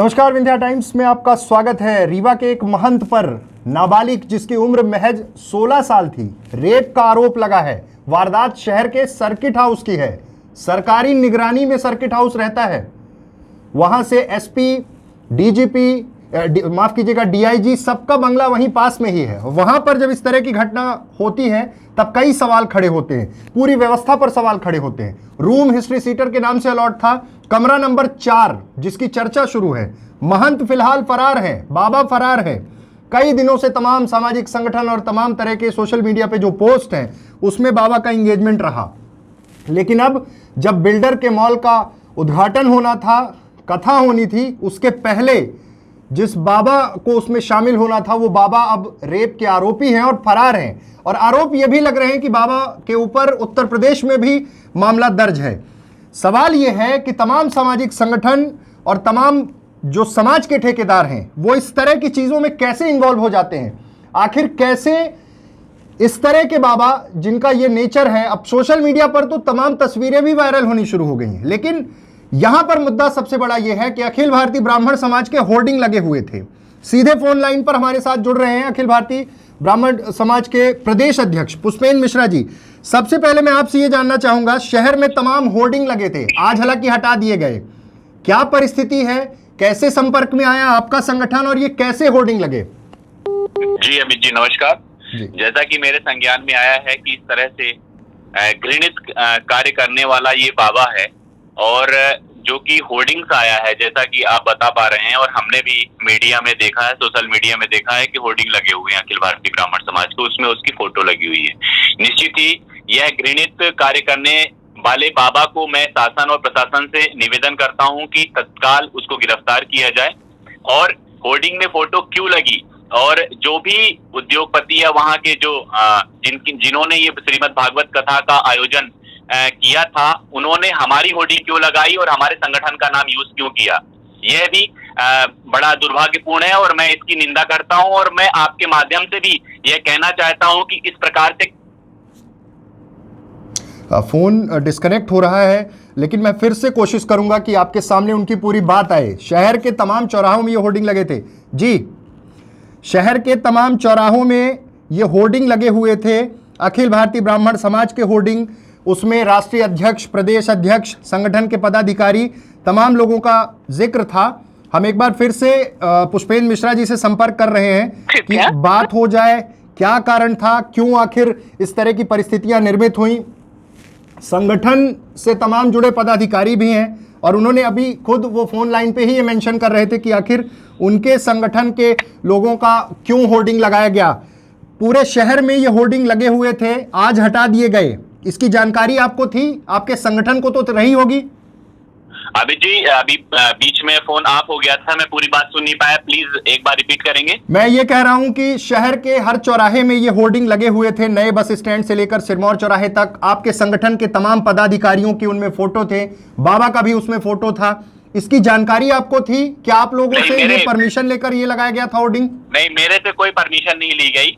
नमस्कार, विंध्या टाइम्स में आपका स्वागत है। रीवा के एक महंत पर नाबालिग जिसकी उम्र महज 16 साल थी, रेप का आरोप लगा है। वारदात शहर के सर्किट हाउस की है। सरकारी निगरानी में सर्किट हाउस रहता है। वहां से एसपी, डीजीपी, माफ कीजिएगा, डीआईजी, सबका बंगला वहीं पास में ही है। वहां पर जब इस तरह की घटना होती है तब कई सवाल खड़े होते हैं, पूरी व्यवस्था पर सवाल खड़े होते हैं। रूम हिस्ट्री सीटर के नाम से अलॉट था, कमरा नंबर 4 जिसकी चर्चा शुरू है। महंत फिलहाल फरार है, बाबा फरार है। कई दिनों से तमाम सामाजिक संगठन और तमाम तरह के सोशल मीडिया पे जो पोस्ट हैं उसमें बाबा का एंगेजमेंट रहा। लेकिन अब जब बिल्डर के मॉल का उद्घाटन होना था, कथा होनी थी, उसके पहले जिस बाबा को उसमें शामिल होना था वो बाबा अब रेप के आरोपी हैं और फरार हैं। और आरोप ये भी लग रहे हैं कि बाबा के ऊपर उत्तर प्रदेश में भी मामला दर्ज है। सवाल ये है कि तमाम सामाजिक संगठन और तमाम जो समाज के ठेकेदार हैं वो इस तरह की चीज़ों में कैसे इन्वॉल्व हो जाते हैं। आखिर कैसे इस तरह के बाबा जिनका ये नेचर है, अब सोशल मीडिया पर तो तमाम तस्वीरें भी वायरल होनी शुरू हो गई हैं, लेकिन यहां पर मुद्दा सबसे बड़ा यह है कि अखिल भारतीय ब्राह्मण समाज के होर्डिंग लगे हुए थे। सीधे फोन लाइन पर हमारे साथ जुड़ रहे हैं अखिल भारतीय ब्राह्मण समाज के प्रदेश अध्यक्ष पुष्पेंद्र मिश्रा जी। सबसे पहले मैं आपसे ये जानना चाहूंगा, शहर में तमाम होर्डिंग लगे थे, आज हालांकि हटा दिए गए, क्या परिस्थिति है, कैसे संपर्क में आया आपका संगठन और ये कैसे होर्डिंग लगे? जी अमित जी, नमस्कार जी। जैसा कि मेरे संज्ञान में आया है कि इस तरह से घृणित कार्य करने वाला ये बाबा है और जो कि होर्डिंग्स आया है, जैसा कि आप बता पा रहे हैं और हमने भी मीडिया में देखा है, सोशल मीडिया में देखा है कि होर्डिंग लगे हुए हैं अखिल भारतीय ब्राह्मण समाज को, उसमें उसकी फोटो लगी हुई है। निश्चित ही यह घृणित कार्य करने वाले बाबा को मैं शासन और प्रशासन से निवेदन करता हूं कि तत्काल उसको गिरफ्तार किया जाए। और होर्डिंग में फोटो क्यों लगी और जो भी उद्योगपति या वहां के जो जिन्होंने ये श्रीमद् भागवत कथा का आयोजन किया था, उन्होंने हमारी होर्डिंग क्यों लगाई और हमारे संगठन का नाम यूज क्यों किया, यह भी बड़ा दुर्भाग्यपूर्ण है और मैं इसकी निंदा करता हूं। और मैं आपके माध्यम से भी यह कहना चाहता हूं कि इस प्रकार से फोन डिस्कनेक्ट हो रहा है, लेकिन मैं फिर से कोशिश करूंगा कि आपके सामने उनकी पूरी बात आए। शहर के तमाम चौराहों में ये होर्डिंग लगे थे जी, शहर के तमाम चौराहों में ये होर्डिंग लगे हुए थे, अखिल भारतीय ब्राह्मण समाज के होर्डिंग, उसमें राष्ट्रीय अध्यक्ष, प्रदेश अध्यक्ष, संगठन के पदाधिकारी, तमाम लोगों का जिक्र था। हम एक बार फिर से पुष्पेंद्र मिश्रा जी से संपर्क कर रहे हैं कि बात हो जाए, क्या कारण था, क्यों आखिर इस तरह की परिस्थितियां निर्मित हुई। संगठन से तमाम जुड़े पदाधिकारी भी हैं और उन्होंने अभी खुद वो फोन लाइन पे ही ये मेंशन कर रहे थे कि आखिर उनके संगठन के लोगों का क्यों होर्डिंग लगाया गया। पूरे शहर में ये होर्डिंग लगे हुए थे, आज हटा दिए गए, इसकी जानकारी आपको थी, आपके संगठन को तो रही होगी? अभी जी, अभी बीच में फोन ऑफ हो गया था, मैं पूरी बात सुन नहीं पाया, प्लीज एक बार रिपीट करेंगे? मैं ये कह रहा हूं कि शहर के हर चौराहे में ये होर्डिंग लगे हुए थे, नए बस स्टैंड से लेकर सिरमौर चौराहे तक। आपके संगठन के तमाम पदाधिकारियों की उनमें फोटो थे, बाबा का भी उसमें फोटो था, इसकी जानकारी आपको थी? क्या आप लोगों से ये परमिशन लेकर ये लगाया गया था होर्डिंग? नहीं, मेरे से कोई परमिशन नहीं ली गई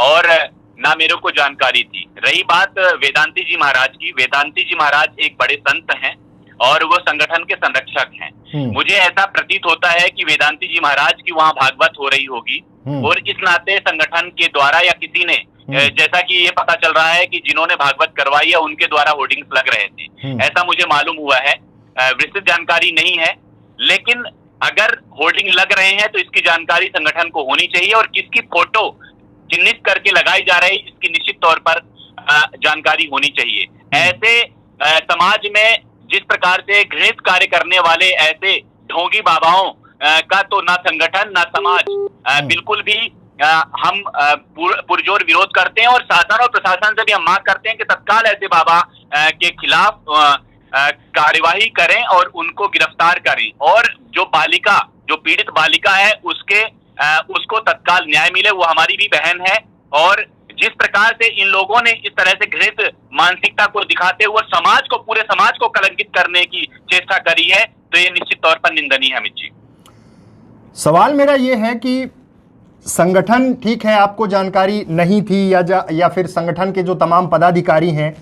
और ना मेरे को जानकारी थी। रही बात वेदांती जी महाराज की, वेदांती जी महाराज एक बड़े संत हैं और वो संगठन के संरक्षक हैं। मुझे ऐसा प्रतीत होता है कि वेदांती जी महाराज की वहां भागवत हो रही होगी और इस नाते संगठन के द्वारा या किसी ने, जैसा कि ये पता चल रहा है कि जिन्होंने भागवत करवाई है उनके द्वारा होर्डिंग्स लग रहे थे, ऐसा मुझे मालूम हुआ है। विस्तृत जानकारी नहीं है, लेकिन अगर होर्डिंग लग रहे हैं तो इसकी जानकारी संगठन को होनी चाहिए और किसकी फोटो चिन्हित करके लगाई जा रही है इसकी निश्चित तौर पर जानकारी होनी चाहिए। ऐसे समाज में जिस प्रकार से घृणित कार्य करने वाले ऐसे ढोंगी बाबाओं का तो ना संगठन ना समाज बिल्कुल भी हम पुरजोर विरोध करते हैं और शासन और प्रशासन से भी हम मांग करते हैं कि तत्काल ऐसे बाबा के खिलाफ कार्यवाही करें और उनको गिरफ्तार करें और जो बालिका, जो पीड़ित बालिका है उसको तत्काल न्याय मिले। वो हमारी भी बहन है और जिस प्रकार से इन लोगों ने इस तरह से घृणित मानसिकता को दिखाते हुए समाज को, पूरे समाज को कलंकित करने की चेष्टा करी है, तो ये निश्चित तौर पर निंदनीय है। अमित जी, सवाल मेरा ये है कि संगठन, ठीक है आपको जानकारी नहीं थी या फिर संगठन के जो तमाम पदाधिकारी हैं,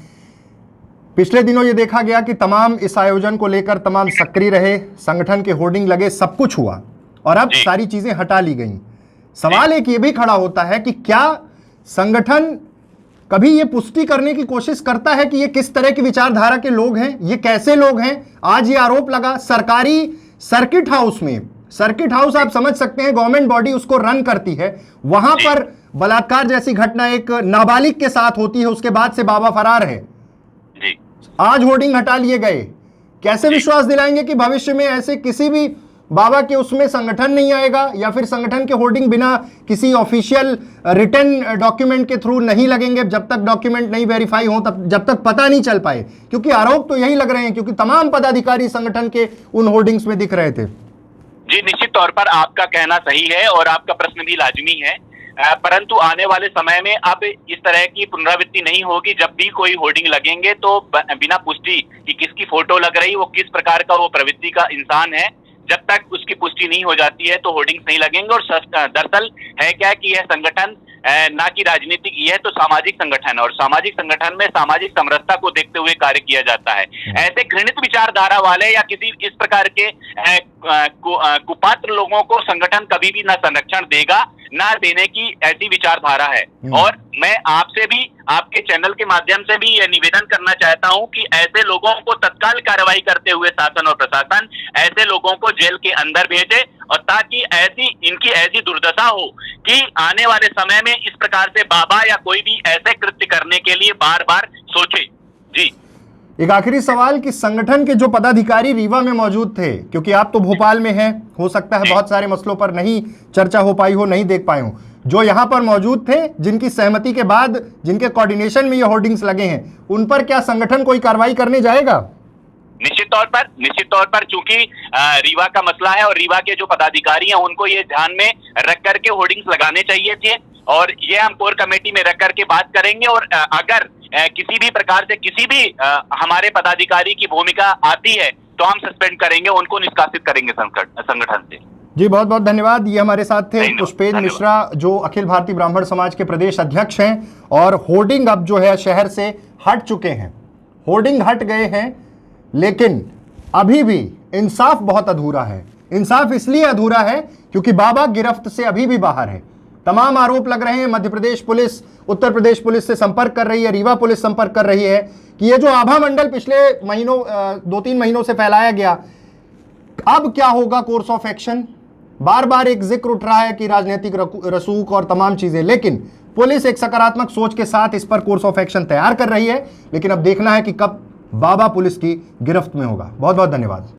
पिछले दिनों ये देखा गया कि तमाम इस आयोजन को लेकर तमाम सक्रिय रहे, संगठन के होर्डिंग लगे, सब कुछ हुआ और अब सारी चीजें हटा ली गई। सवाल एक ये भी खड़ा होता है कि क्या संगठन कभी ये पुष्टि करने की कोशिश करता है कि ये किस तरह की विचारधारा के लोग हैं, ये कैसे लोग हैं? आज ये आरोप लगा सरकारी सर्किट हाउस में। सर्किट हाउस आप समझ सकते हैं, गवर्नमेंट बॉडी उसको रन करती है, वहां पर बलात्कार जैसी घटना एक नाबालिग के साथ होती है, उसके बाद से बाबा फरार है। आज होर्डिंग हटा लिए गए। कैसे विश्वास दिलाएंगे कि भविष्य में ऐसे किसी भी बाबा के उसमें संगठन नहीं आएगा या फिर संगठन के होर्डिंग बिना किसी ऑफिशियल रिटन डॉक्यूमेंट के थ्रू नहीं लगेंगे? जब तक डॉक्यूमेंट नहीं वेरीफाई हो तब जब तक पता नहीं चल पाए, क्योंकि आरोप तो यही लग रहे हैं, क्योंकि तमाम पदाधिकारी संगठन के उन होर्डिंग्स में दिख रहे थे। जी, निश्चित तौर पर आपका कहना सही है और आपका प्रश्न भी लाजमी है, परंतु आने वाले समय में अब इस तरह की पुनरावृत्ति नहीं होगी। जब भी कोई होर्डिंग लगेंगे तो बिना पुष्टि कि किसकी फोटो लग रही, वो किस प्रकार का वो प्रवृत्ति का इंसान है, जब तक उसकी पुष्टि नहीं हो जाती है तो होर्डिंग्स नहीं लगेंगे। और दरअसल है क्या कि यह संगठन ना कि राजनीतिक, यह तो सामाजिक संगठन है और सामाजिक संगठन में सामाजिक समरसता को देखते हुए कार्य किया जाता है। ऐसे घृणित विचारधारा वाले या किसी इस प्रकार के कुपात्र लोगों को संगठन कभी भी ना संरक्षण देगा, ना देने की ऐसी विचारधारा है। और मैं आपसे भी, आपके चैनल के माध्यम से भी यह निवेदन करना चाहता हूं कि ऐसे लोगों को तत्काल कार्रवाई करते हुए शासन और प्रशासन ऐसे लोगों को जेल के अंदर भेजे, और ताकि इनकी ऐसी दुर्दशा हो कि आने वाले समय में इस प्रकार से बाबा या कोई भी ऐसे कृत्य करने के लिए बार बार सोचे। जी, एक आखिरी सवाल कि संगठन के जो पदाधिकारी रीवा में मौजूद थे, क्योंकि आप तो भोपाल में हैं, हो सकता है बहुत सारे मसलों पर नहीं चर्चा हो पाई हो, नहीं देख पाए हो, जो यहाँ पर मौजूद थे, जिनकी सहमति के बाद, जिनके कोऑर्डिनेशन में ये होर्डिंग्स लगे हैं, उन पर क्या संगठन कोई कार्रवाई करने जाएगा? निश्चित तौर पर चूंकि रीवा का मसला है और रीवा के जो पदाधिकारी हैं उनको ये ध्यान में रख करके होर्डिंग्स लगाने चाहिए थे, और ये हम कोर कमेटी में रख करके बात करेंगे। और अगर किसी भी प्रकार से किसी भी हमारे पदाधिकारी की भूमिका आती है तो हम सस्पेंड करेंगे, उनको निष्कासित करेंगे संगठन से। जी, बहुत बहुत धन्यवाद। ये हमारे साथ थे पुष्पेंद्र मिश्रा, जो अखिल भारतीय ब्राह्मण समाज के प्रदेश अध्यक्ष हैं, और होर्डिंग अब जो है शहर से हट चुके हैं, होर्डिंग हट गए हैं, लेकिन अभी भी इंसाफ बहुत अधूरा है। इंसाफ इसलिए अधूरा है क्योंकि बाबा गिरफ्त से अभी भी बाहर है। तमाम आरोप लग रहे हैं, मध्य प्रदेश पुलिस, उत्तर प्रदेश पुलिस से संपर्क कर रही है, रीवा पुलिस संपर्क कर रही है कि ये जो आभा मंडल पिछले महीनों 2-3 महीनों से फैलाया गया, अब क्या होगा कोर्स ऑफ एक्शन? बार बार एक जिक्र उठ रहा है कि राजनीतिक रसूख और तमाम चीजें, लेकिन पुलिस एक सकारात्मक सोच के साथ इस पर कोर्स ऑफ एक्शन तैयार कर रही है, लेकिन अब देखना है कि कब बाबा पुलिस की गिरफ्त में होगा। बहुत बहुत धन्यवाद।